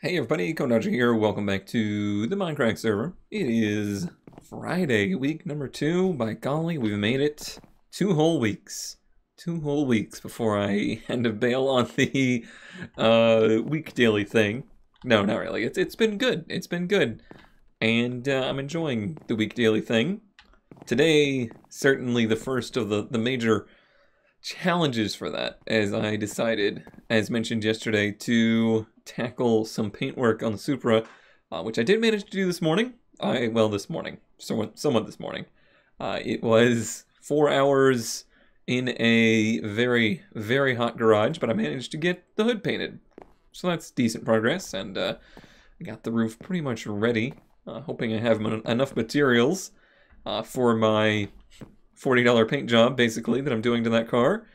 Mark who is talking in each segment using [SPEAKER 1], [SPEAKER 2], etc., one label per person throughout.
[SPEAKER 1] Hey everybody, Dodger here. Welcome back to the Mindcrack server. It is Friday, week number 2. By golly, we've made it 2 whole weeks. 2 whole weeks before I end up bail on the week daily thing. No, not really. It's been good. It's been good. And I'm enjoying the week daily thing. Today, certainly the first of the major challenges for that, as I decided, as mentioned yesterday, to tackle some paintwork on the Supra, which I did manage to do this morning. This morning, somewhat this morning. It was 4 hours in a very, very hot garage, but I managed to get the hood painted. So that's decent progress, and I got the roof pretty much ready, hoping I have enough materials for my $40 paint job, basically, that I'm doing to that car.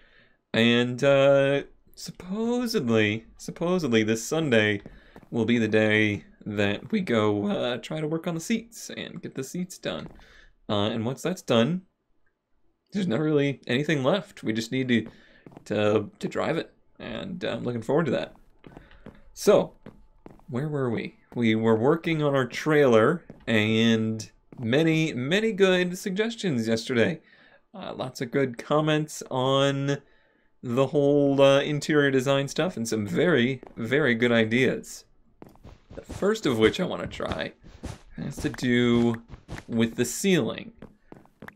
[SPEAKER 1] And supposedly this Sunday will be the day that we go try to work on the seats and get the seats done. And once that's done, there's not really anything left. We just need to drive it, and I'm looking forward to that. So, where were we? We were working on our trailer, and many good suggestions yesterday. Lots of good comments on the whole interior design stuff, and some very good ideas. The first of which I want to try has to do with the ceiling.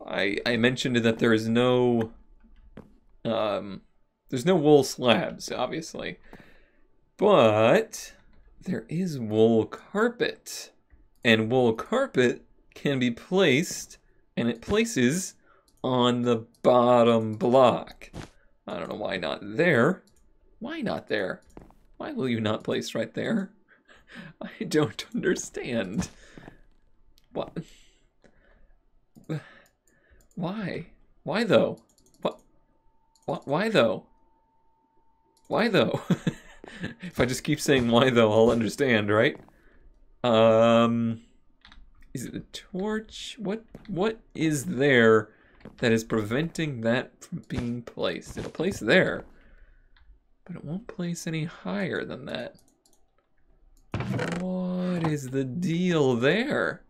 [SPEAKER 1] I mentioned that there is there's no wool slabs, obviously, but there is wool carpet, and wool carpet can be placed, and it places on the bottom block. I don't know why not there. Why not there? Why will you not place right there? I don't understand. What? Why? Why though? What? Why though? Why though? If I just keep saying why though, I'll understand, right? Is it the torch? What is there that is preventing that from being placed? It'll place there, but it won't place any higher than that. What is the deal there?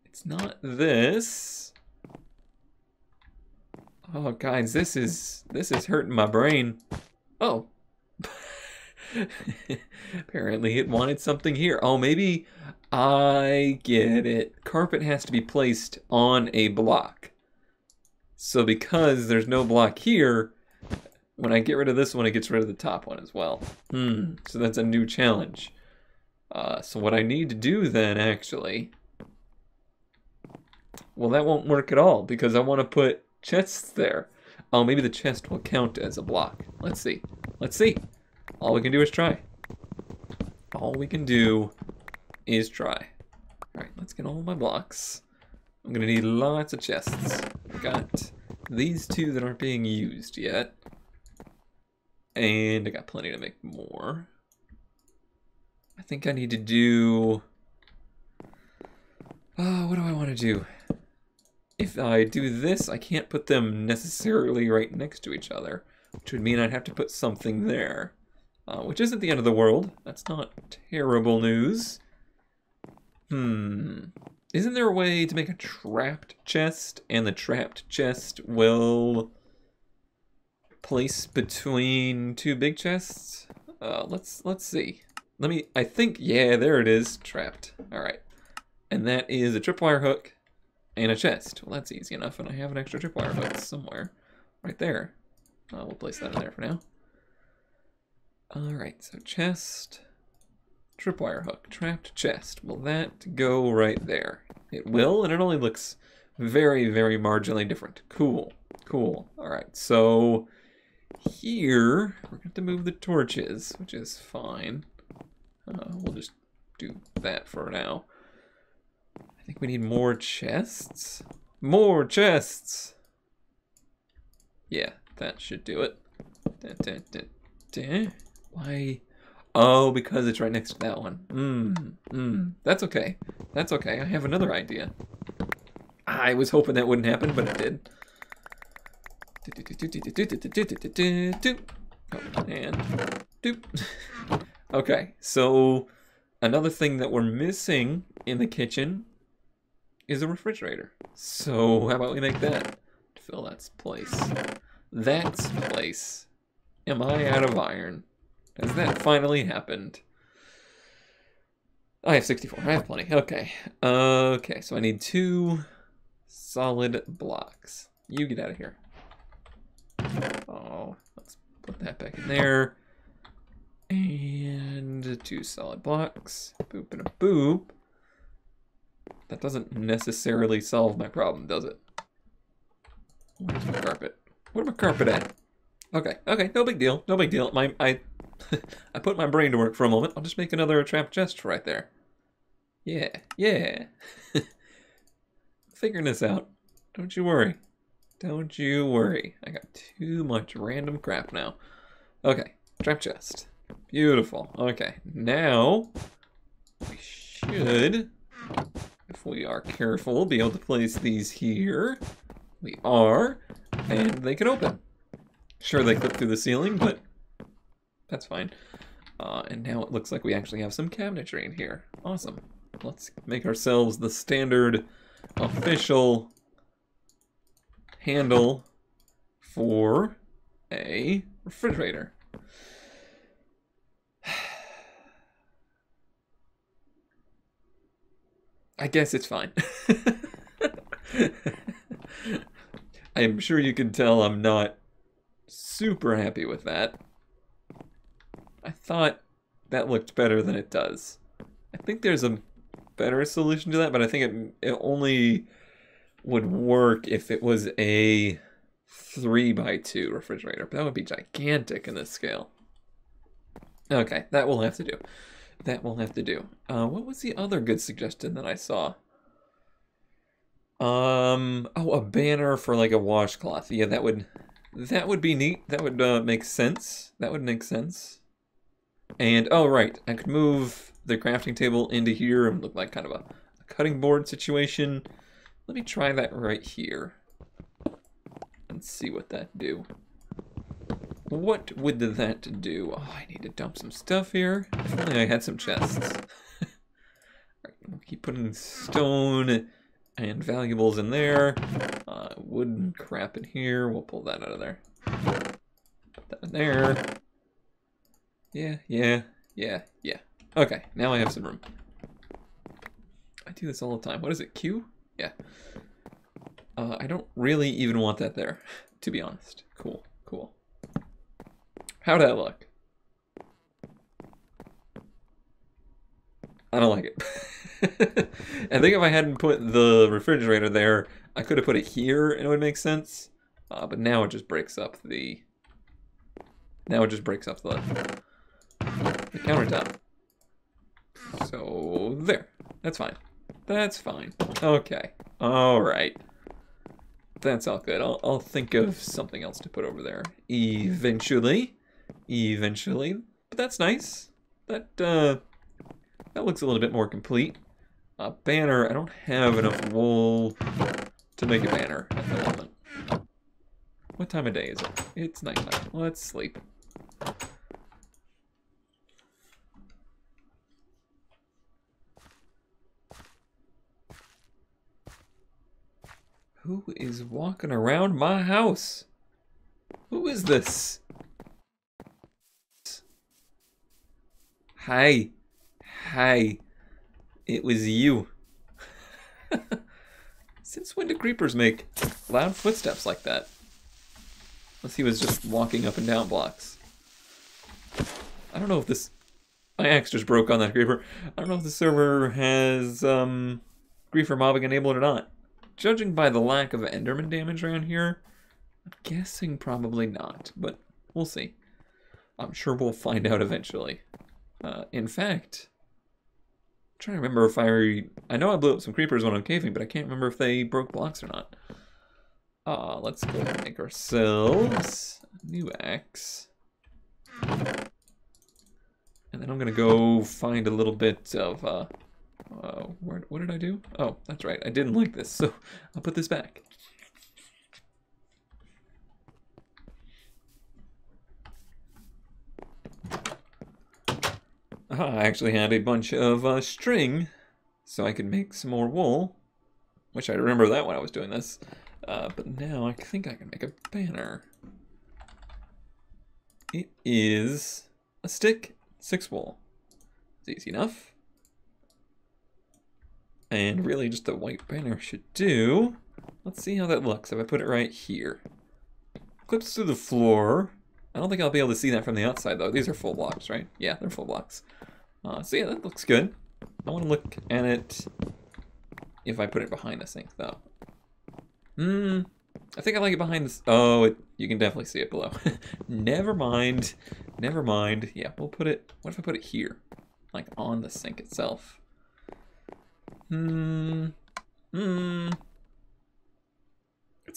[SPEAKER 1] It's not this. Oh, guys, this is hurting my brain. Oh. Apparently it wanted something here. Oh, maybe I get it. Carpet has to be placed on a block. So because there's no block here, when I get rid of this one, it gets rid of the top one as well. So that's a new challenge. So what I need to do then, actually... Well, that won't work at all, because I want to put chests there. Oh, maybe the chest will count as a block. Let's see. Let's see. All we can do is try. All we can do is try. Alright, let's get all my blocks. I'm gonna need lots of chests. I've got these 2 that aren't being used yet. And I got plenty to make more. I think I need to do... what do I want to do? If I do this, I can't put them necessarily right next to each other, which would mean I'd have to put something there. Which isn't the end of the world. That's not terrible news. Isn't there a way to make a trapped chest, and the trapped chest will place between 2 big chests? Let's see. I think, yeah, there it is. Trapped. Alright. And that is a tripwire hook and a chest. Well, that's easy enough, and I have an extra tripwire hook somewhere. Right there. We'll place that in there for now. Alright, so chest, tripwire hook, trapped chest. Will that go right there? It will, and it only looks very marginally different. Cool. Alright, so here, we're going to have to move the torches, which is fine. We'll just do that for now. I think we need more chests. More chests! Yeah, that should do it. Why? Oh, because it's right next to that one. That's okay. That's okay. I have another idea. I was hoping that wouldn't happen, but it did. Oh, and doop. Okay, so another thing that we're missing in the kitchen is a refrigerator. So how about we make that to fill that place? That's place. Am I out of iron? Has that finally happened? I have 64. I have plenty. Okay. Okay, so I need 2 solid blocks. You get out of here. Oh, let's put that back in there. And 2 solid blocks. Boop and a boop. That doesn't necessarily solve my problem, does it? Where's my carpet? Where's my carpet at? Okay, okay, no big deal, no big deal. I put my brain to work for a moment. I'll just make another trap chest right there. Yeah, yeah. Figuring this out. Don't you worry. Don't you worry. I got too much random crap now. Okay, trap chest. Beautiful. Okay, now we should, if we are careful, be able to place these here. We are, and they can open. Sure, they clip through the ceiling, but that's fine. And now it looks like we actually have some cabinetry in here. Awesome. Let's make ourselves the standard official handle for a refrigerator. I guess it's fine. I'm sure you can tell I'm not super happy with that. I thought that looked better than it does. I think there's a better solution to that, but I think it only would work if it was a 3x2 refrigerator. But that would be gigantic in this scale. Okay, that will have to do. That will have to do. What was the other good suggestion that I saw? Oh, a banner for like a washcloth. Yeah, that would be neat. That would make sense. That would make sense. And oh right, I could move the crafting table into here and look like kind of a cutting board situation. Let me try that right here and see what that do. What would that do? Oh, I need to dump some stuff here. If only I had some chests. Alright, we'll keep putting stone and valuables in there. Wooden crap in here. We'll pull that out of there. Put that in there. Yeah. Okay, now I have some room. I do this all the time. What is it, Q? Yeah. I don't really even want that there, to be honest. Cool. How'd that look? I don't like it. I think if I hadn't put the refrigerator there, I could have put it here and it would make sense. But now it just breaks up the... Now it just breaks up the countertop. So, there. That's fine. That's fine. Okay. Alright. That's all good. I'll think of something else to put over there. Eventually. But that's nice. That looks a little bit more complete. A banner. I don't have enough wool to make a banner at the moment. What time of day is it? It's nighttime. Let's sleep. Who is walking around my house? Who is this? Hi. It was you. Since when do creepers make loud footsteps like that? Unless he was just walking up and down blocks. I don't know if this... My axe just broke on that creeper. I don't know if the server has griefer mobbing enabled or not. Judging by the lack of Enderman damage around here, I'm guessing probably not, but we'll see. I'm sure we'll find out eventually. In fact, I'm trying to remember if I know I blew up some creepers when I'm caving, but I can't remember if they broke blocks or not. Let's go and make ourselves a new axe. And then I'm gonna go find a little bit of, what did I do? Oh, that's right, I didn't like this, so I'll put this back. I actually had a bunch of string so I could make some more wool. Wish I remember that when I was doing this. But now I think I can make a banner. It is a stick, 6 wool. It's easy enough. And really just a white banner should do. Let's see how that looks if I put it right here. Clips through the floor. I don't think I'll be able to see that from the outside though. These are full blocks, right? Yeah, they're full blocks. So yeah, that looks good. I want to look at it if I put it behind the sink though. I think I like it behind this. Oh, you can definitely see it below. Never mind. Never mind. Yeah, we'll put it, what if I put it here? Like on the sink itself. It's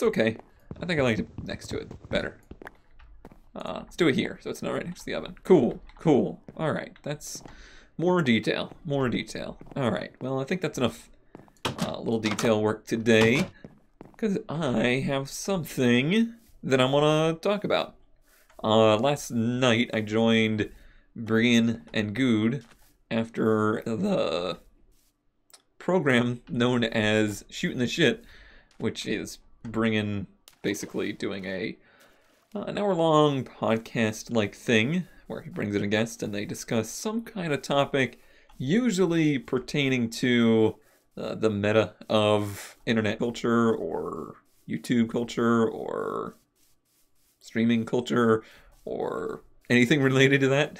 [SPEAKER 1] okay. I think I like it next to it better. Let's do it here, so it's not right next to the oven. Cool, cool. All right, that's more detail, more detail. All right, well, I think that's enough little detail work today, because I have something that I want to talk about. Last night, I joined Brian and Good after the program known as Shooting the Shit, which is Brian basically doing an hour-long podcast-like thing where he brings in a guest and they discuss some kind of topic, usually pertaining to the meta of internet culture or YouTube culture or streaming culture or anything related to that.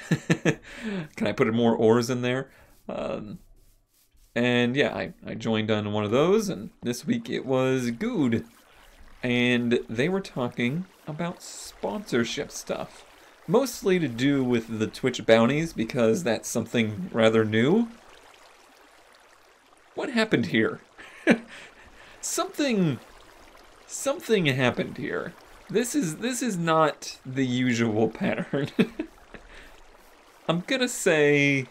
[SPEAKER 1] Can I put more ors in there? And yeah, I joined on one of those, and this week it was Good. And they were talking about sponsorship stuff. Mostly to do with the Twitch bounties, because that's something rather new. What happened here? Something happened here. This is not the usual pattern. I'm gonna say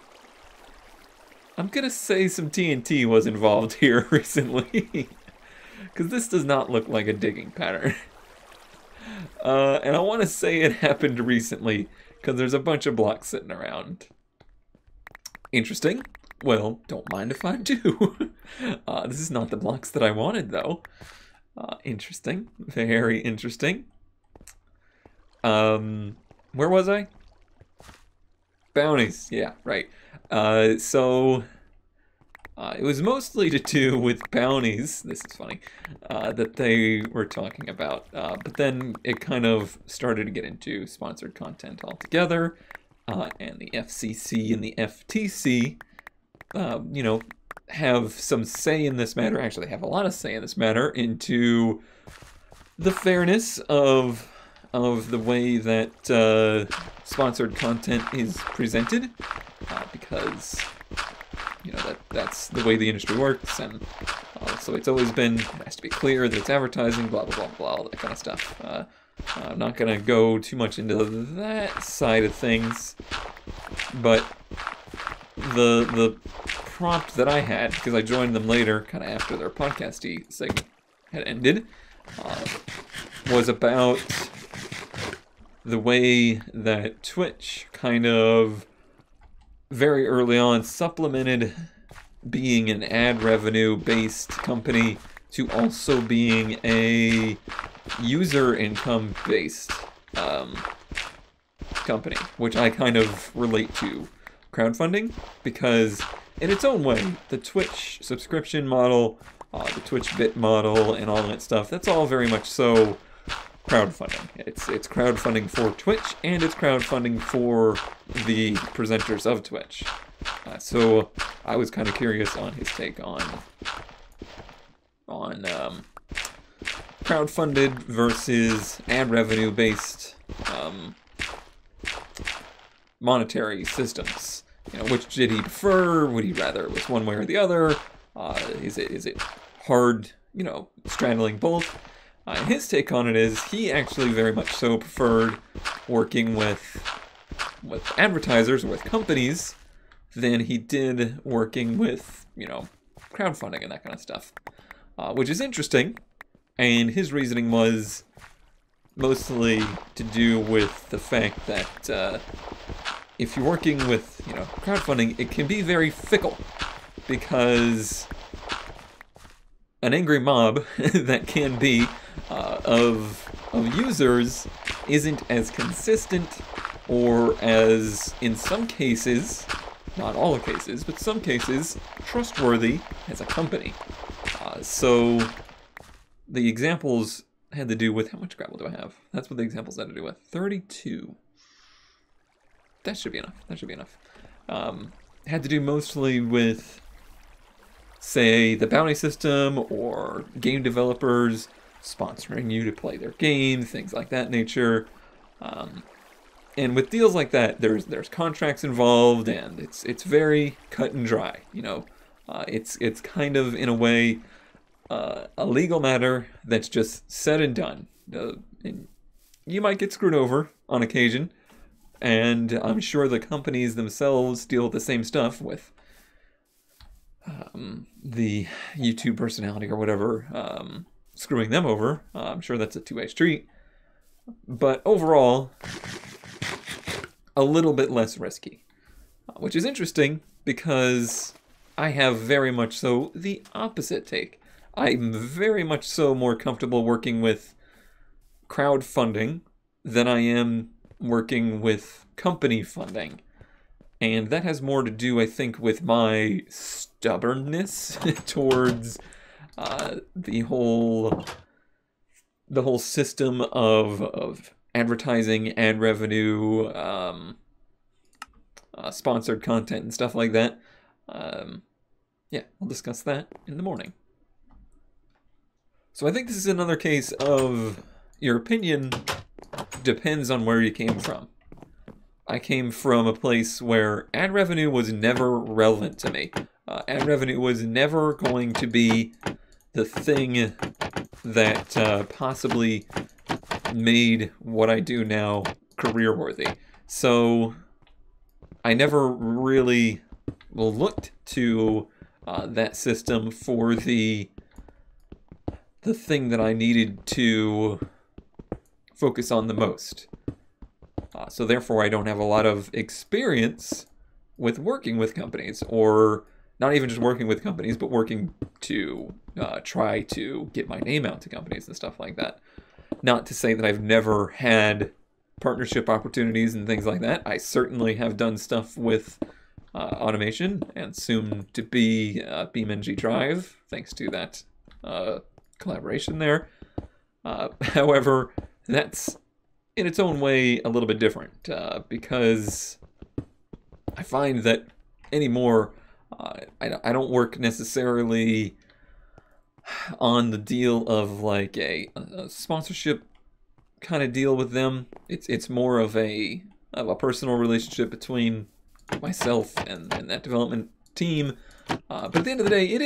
[SPEAKER 1] some TNT was involved here recently. Because this does not look like a digging pattern. And I want to say it happened recently, because there's a bunch of blocks sitting around. Interesting. Well, don't mind if I do. This is not the blocks that I wanted, though. Interesting. Very interesting. Where was I? Bounties. Yeah, right. It was mostly to do with bounties, this is funny, that they were talking about. But then it kind of started to get into sponsored content altogether. And the FCC and the FTC, you know, have some say in this matter, actually have a lot of say in this matter, into the fairness of the way that sponsored content is presented. Because you know, that's the way the industry works, and so it's always been, it has to be clear that it's advertising, blah, blah, blah, blah, all that kind of stuff. I'm not going to go too much into that side of things, but the prompt that I had, because I joined them later, kind of after their podcast-y segment had ended, was about the way that Twitch kind of very early on supplemented being an ad revenue based company to also being a user income based company, which I kind of relate to crowdfunding, because in its own way, the Twitch subscription model, the Twitch bit model, and all that stuff, that's all very much so crowdfunding. It's crowdfunding for Twitch, and it's crowdfunding for the presenters of Twitch. So I was kind of curious on his take on crowdfunded versus ad revenue based monetary systems. You know, which did he prefer? Would he rather it was one way or the other? Is it hard, you know, straddling both? His take on it is he actually very much so preferred working with advertisers, with companies, than he did working with, you know, crowdfunding and that kind of stuff. Which is interesting, and his reasoning was mostly to do with the fact that if you're working with, you know, crowdfunding, it can be very fickle because an angry mob that can be of users isn't as consistent or as, in some cases, not all cases, but some cases, trustworthy as a company. So the examples had to do with, how much gravel do I have? That's what the examples had to do with. 32. That should be enough. That should be enough. Had to do mostly with, say, the bounty system or game developers sponsoring you to play their game, things like that nature. And with deals like that, there's contracts involved, and it's very cut and dry. You know, it's kind of, in a way, a legal matter that's just said and done. And you might get screwed over on occasion, and I'm sure the companies themselves deal with the same stuff with the YouTube personality or whatever screwing them over. I'm sure that's a two-way street. But overall, a little bit less risky. Which is interesting because I have very much so the opposite take. I'm very much so more comfortable working with crowdfunding than I am working with company funding. And that has more to do, I think, with my stubbornness towards the whole system of advertising, ad revenue, sponsored content and stuff like that. Yeah, we'll discuss that in the morning. So I think this is another case of your opinion depends on where you came from. I came from a place where ad revenue was never relevant to me. Ad revenue was never going to be the thing that possibly made what I do now career-worthy. So I never really looked to that system for the thing that I needed to focus on the most. So therefore, I don't have a lot of experience with working with companies, or not even just working with companies, but working to try to get my name out to companies and stuff like that. Not to say that I've never had partnership opportunities and things like that. I certainly have done stuff with automation, and soon to be BeamNG Drive, thanks to that collaboration there. However, that's in its own way a little bit different, because I find that anymore I don't work necessarily on the deal of like a sponsorship kind of deal with them. It's more of a personal relationship between myself and that development team. But at the end of the day, it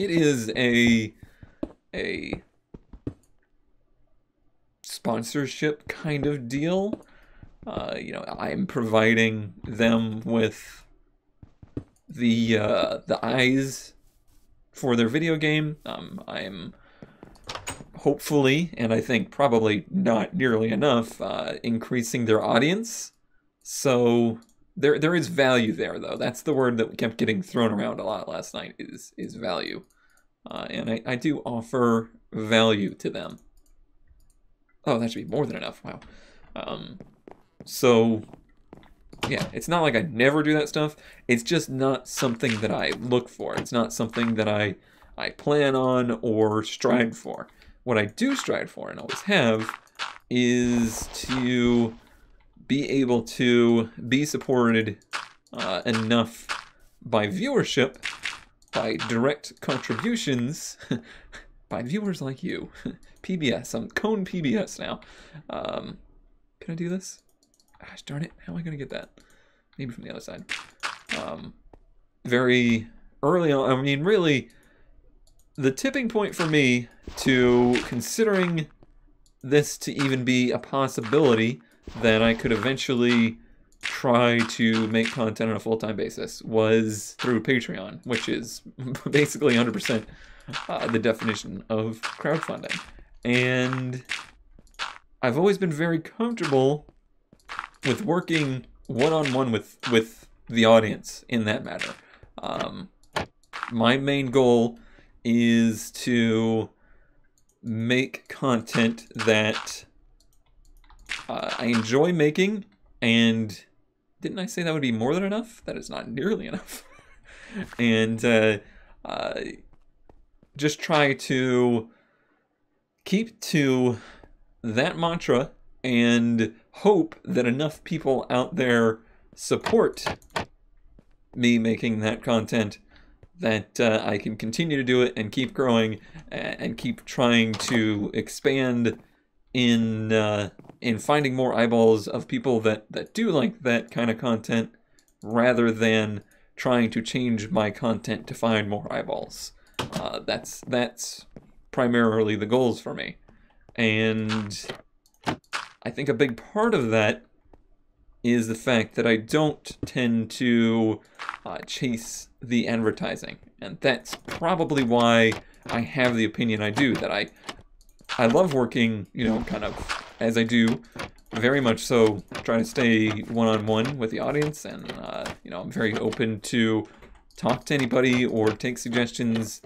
[SPEAKER 1] is a sponsorship kind of deal. You know, I'm providing them with the eyes for their video game. I'm hopefully, and I think probably not nearly enough, increasing their audience. So there is value there, though. That's the word that kept getting thrown around a lot last night, is value. And I do offer value to them. Oh, that should be more than enough. Wow. So, yeah, it's not like I never do that stuff. It's just not something that I look for. It's not something that I plan on or strive for. What I do strive for, and always have, is to be able to be supported enough by viewership, by direct contributions, by viewers like you. PBS, I'm Cone PBS now. Can I do this? Gosh darn it, how am I gonna get that? Maybe from the other side. Very early on, I mean, really, the tipping point for me to considering this to even be a possibility that I could eventually try to make content on a full-time basis was through Patreon, which is basically 100% the definition of crowdfunding. And I've always been very comfortable with working one-on-one with the audience in that matter. My main goal is to make content that I enjoy making, and didn't I say that would be more than enough? That is not nearly enough. And just try to keep to that mantra and hope that enough people out there support me making that content that I can continue to do it and keep growing and keep trying to expand in finding more eyeballs of people that do like that kind of content, rather than trying to change my content to find more eyeballs. That's primarily the goals for me. And I think a big part of that is the fact that I don't tend to chase the advertising. And that's probably why I have the opinion I do, that I love working, you know, kind of as I do, very much so trying to stay one-on-one with the audience, and, you know, I'm very open to talk to anybody or take suggestions,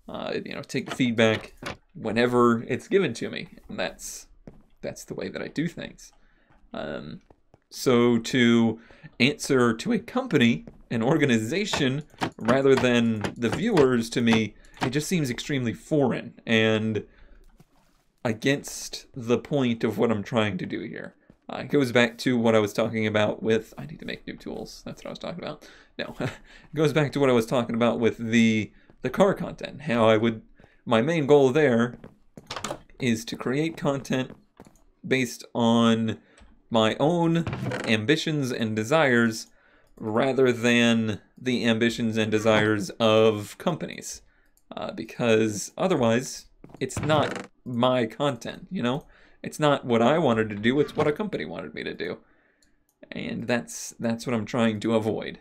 [SPEAKER 1] you know, take feedback whenever it's given to me, and that's the way that I do things. So to answer to a company, an organization, rather than the viewers, to me, it just seems extremely foreign and against the point of what I'm trying to do here. It goes back to what I was talking about with, I need to make new tools, that's what I was talking about. No, it goes back to what I was talking about with the car content, how my main goal there is to create content based on my own ambitions and desires, rather than the ambitions and desires of companies. Because otherwise, it's not my content, you know? It's not what I wanted to do, it's what a company wanted me to do. And that's what I'm trying to avoid.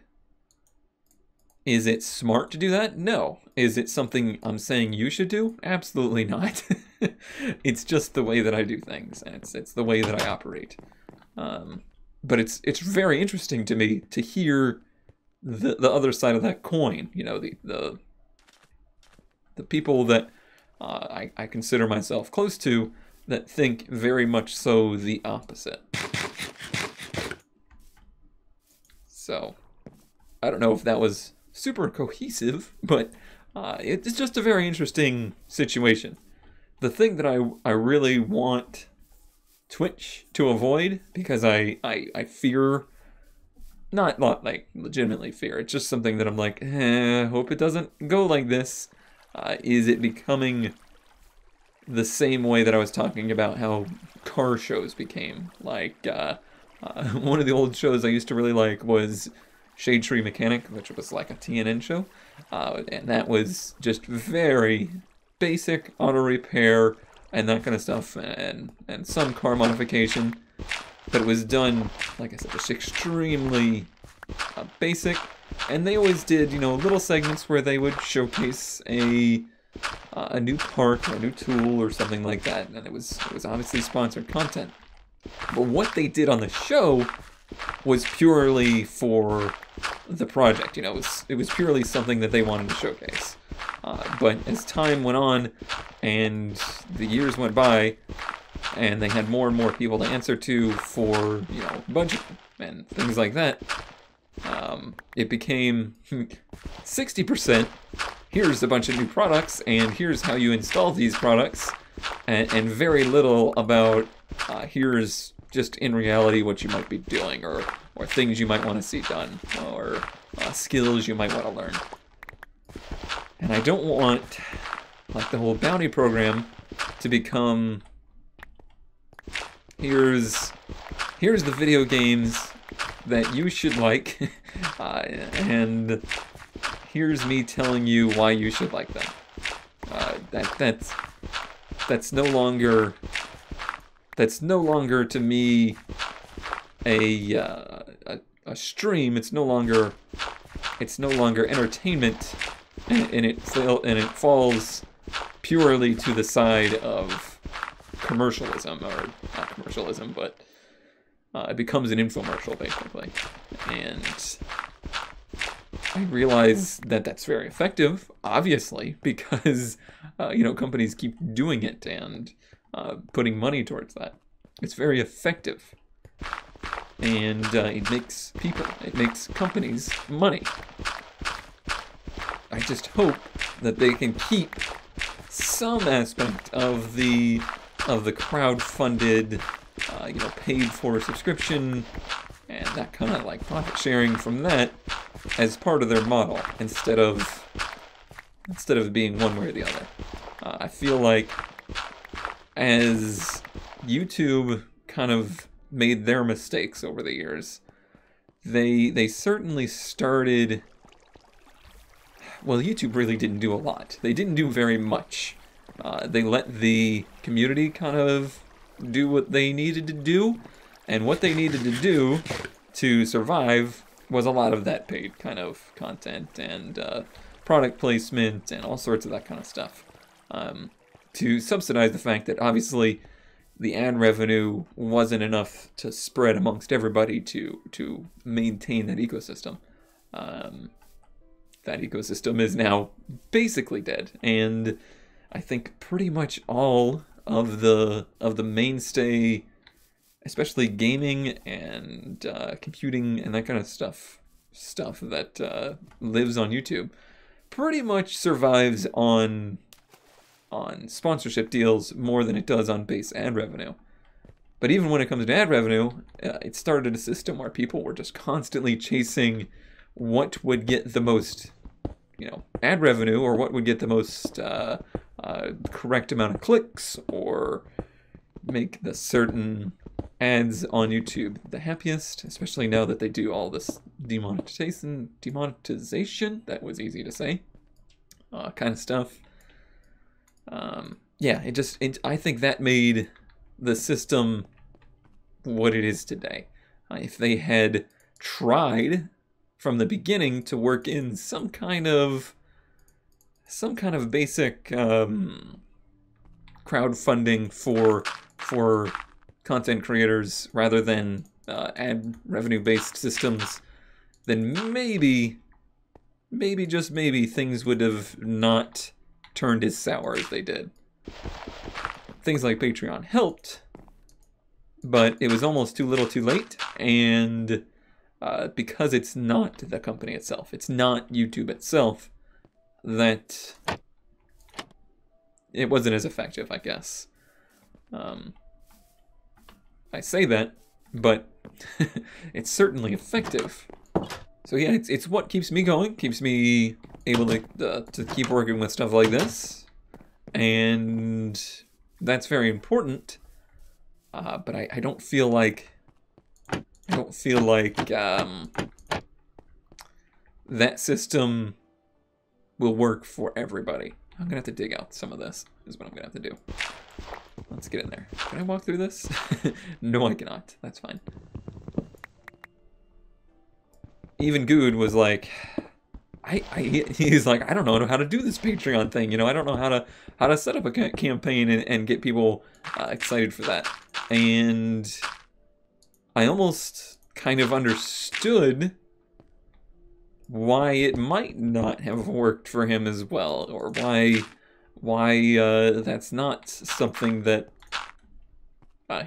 [SPEAKER 1] Is it smart to do that? No. Is it something I'm saying you should do? Absolutely not. It's just the way that I do things, and it's the way that I operate. But it's very interesting to me to hear the other side of that coin. You know, the people that I consider myself close to, that think very much so the opposite. So, I don't know if that was super cohesive, but it's just a very interesting situation. The thing that I really want Twitch to avoid, because I fear, not like legitimately fear, it's just something that I'm like, hope it doesn't go like this, is it becoming the same way that I was talking about how car shows became. Like, one of the old shows I used to really like was Shade Tree Mechanic, which was like a TNN show, and that was just very basic auto repair and that kind of stuff, and some car modification, but it was done, like I said, just extremely basic. And they always did, you know, little segments where they would showcase a new part or a new tool or something like that, and it was obviously sponsored content. But what they did on the show was purely for the project. You know, it was purely something that they wanted to showcase. But as time went on and the years went by, and they had more and more people to answer to for, you know, budget and things like that, it became 60%, here's a bunch of new products, and here's how you install these products, and very little about, here's just in reality what you might be doing, or things you might want to see done, or skills you might want to learn. And I don't want, like, the whole bounty program to become, here's the video games that you should like, and here's me telling you why you should like them. That's no longer to me a stream. It's no longer entertainment, and it falls purely to the side of commercialism, or not commercialism, but it becomes an infomercial, basically. And I realize that that's very effective, obviously, because, you know, companies keep doing it and putting money towards that. It's very effective. And it makes companies money. I just hope that they can keep some aspect of the crowd-funded, you know, paid-for subscription and that kind of like profit sharing from that as part of their model instead of being one way or the other. I feel like as YouTube kind of made their mistakes over the years, they certainly started. Well, YouTube really didn't do a lot. They didn't do very much. They let the community kind of do what they needed to do, and what they needed to do to survive was a lot of that paid kind of content and product placement and all sorts of that kind of stuff. To subsidize the fact that obviously the ad revenue wasn't enough to spread amongst everybody to maintain that ecosystem. That ecosystem is now basically dead, and I think pretty much all of the mainstay, especially gaming and computing and that kind of stuff that lives on YouTube, pretty much survives on sponsorship deals more than it does on base ad revenue. But even when it comes to ad revenue, it started a system where people were just constantly chasing what would get the most, you know, ad revenue, or what would get the most correct amount of clicks, or make the certain ads on YouTube the happiest, especially now that they do all this demonetization, that was easy to say, kind of stuff. Yeah, I think that made the system what it is today. If they had tried from the beginning to work in some kind of basic crowdfunding for content creators rather than ad revenue based systems, then maybe just maybe things would have not turned as sour as they did. Things like Patreon helped, but it was almost too little too late, and because it's not the company itself, it's not YouTube itself, that it wasn't as effective, I guess. I say that, but it's certainly effective. So yeah, it's what keeps me going, keeps me able to keep working with stuff like this, and that's very important. But I don't feel like that system will work for everybody. I'm gonna have to dig out some of this, is what I'm gonna have to do. Let's get in there. Can I walk through this? No, I cannot. That's fine. Even Good was like, he's like, I don't know how to do this Patreon thing. You know, I don't know how to set up a campaign and get people excited for that. And I almost kind of understood why it might not have worked for him as well, or why that's not something that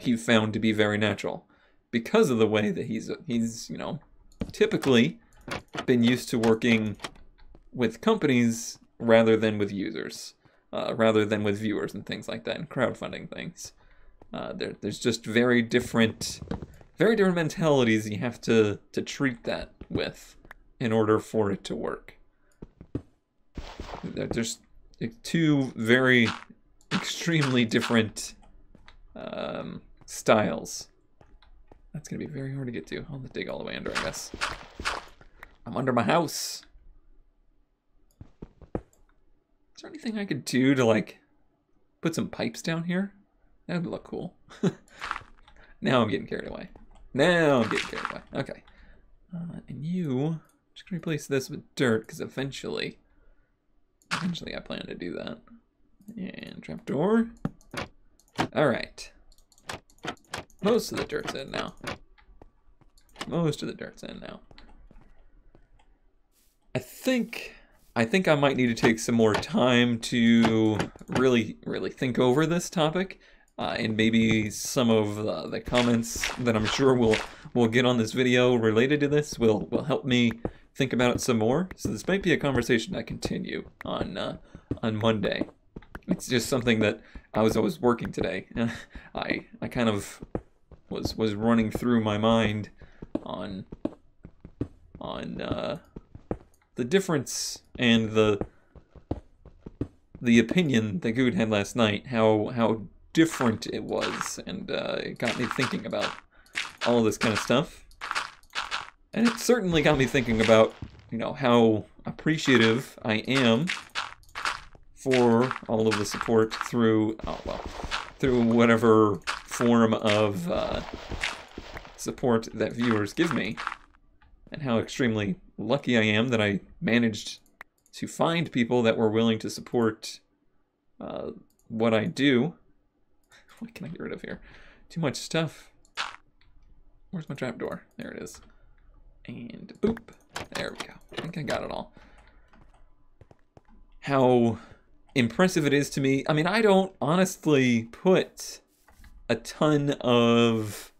[SPEAKER 1] he found to be very natural, because of the way that he's you know, typically been used to working with companies rather than with users, rather than with viewers and things like that, and crowdfunding things. There's just very different mentalities you have to treat that with in order for it to work. There's two very extremely different styles. That's gonna be very hard to get to. I'll dig all the way under, I guess. I'm under my house. Is there anything I could do to, like, put some pipes down here? That would look cool. Now I'm getting carried away. Okay. And you, just gonna replace this with dirt, because eventually I plan to do that. And trapdoor. Alright. Most of the dirt's in now. most of the dirt's in now. I think I might need to take some more time to really think over this topic, and maybe some of the comments that I'm sure we'll get on this video related to this will help me think about it some more. So this might be a conversation I continue on Monday. It's just something that I was working today. I kind of was running through my mind on the difference and the opinion that Good had last night, how different it was, and it got me thinking about all this kind of stuff. And it certainly got me thinking about, you know, how appreciative I am for all of the support through, through whatever form of support that viewers give me, and how extremely lucky I am that I managed to find people that were willing to support what I do. What can I get rid of here? Too much stuff. Where's my trapdoor? There it is. And boop. There we go. I think I got it all. How impressive it is to me. I mean, I don't honestly put a ton of,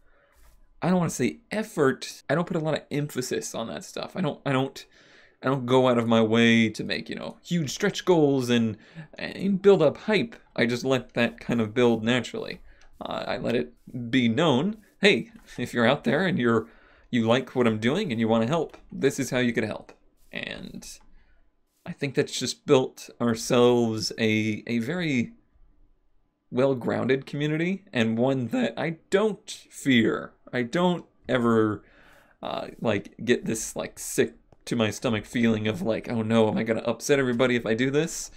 [SPEAKER 1] I don't want to say effort. I don't put a lot of emphasis on that stuff. I don't go out of my way to make, you know, huge stretch goals and build up hype. I just let that kind of build naturally. I let it be known, hey, if you're out there and you like what I'm doing and you want to help, this is how you could help. And I think that's just built ourselves a very well-grounded community, and one that I don't fear. I don't ever like get this like sick to my stomach feeling of like, oh no, am I gonna upset everybody if I do this?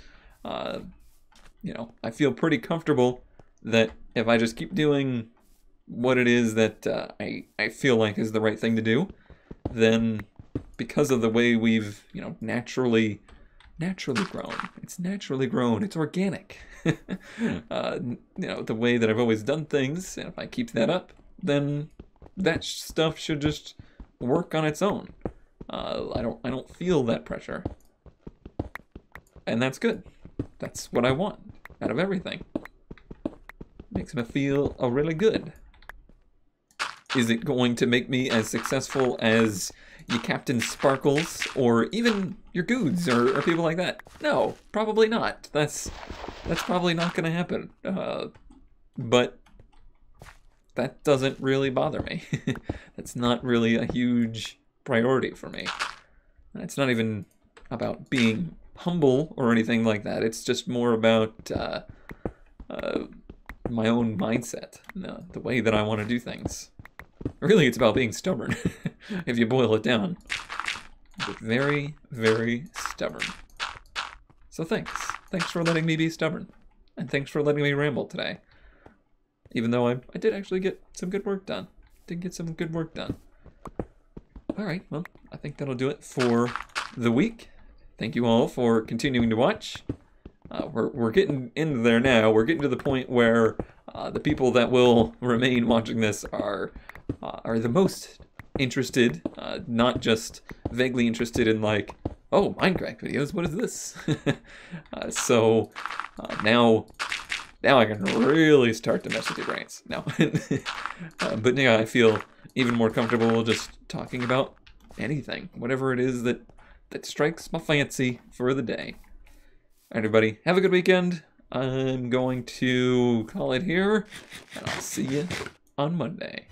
[SPEAKER 1] You know, I feel pretty comfortable that if I just keep doing what it is that I feel like is the right thing to do, then because of the way we've, you know, naturally grown. It's naturally grown. It's organic. You know, the way that I've always done things, and if I keep that up, then that stuff should just work on its own. I don't feel that pressure. And that's good. That's what I want out of everything. Makes me feel really good. Is it going to make me as successful as your Captain Sparkles or even your Goods or people like that? No, probably not. That's probably not going to happen. But that doesn't really bother me. That's not really a huge priority for me. And it's not even about being humble or anything like that. It's just more about my own mindset, the way that I want to do things. Really, it's about being stubborn, if you boil it down. But very, very stubborn. So thanks. Thanks for letting me be stubborn. And thanks for letting me ramble today. Even though I did actually get some good work done. Alright, well, I think that'll do it for the week. Thank you all for continuing to watch. We're getting into there now. We're getting to the point where the people that will remain watching this are the most interested, not just vaguely interested in like, oh, Mindcrack videos, what is this? So now I can really start to mess with your brains. No. But yeah, I feel even more comfortable just talking about anything, whatever it is that strikes my fancy for the day. All right, everybody, have a good weekend. I'm going to call it here, and I'll see you on Monday.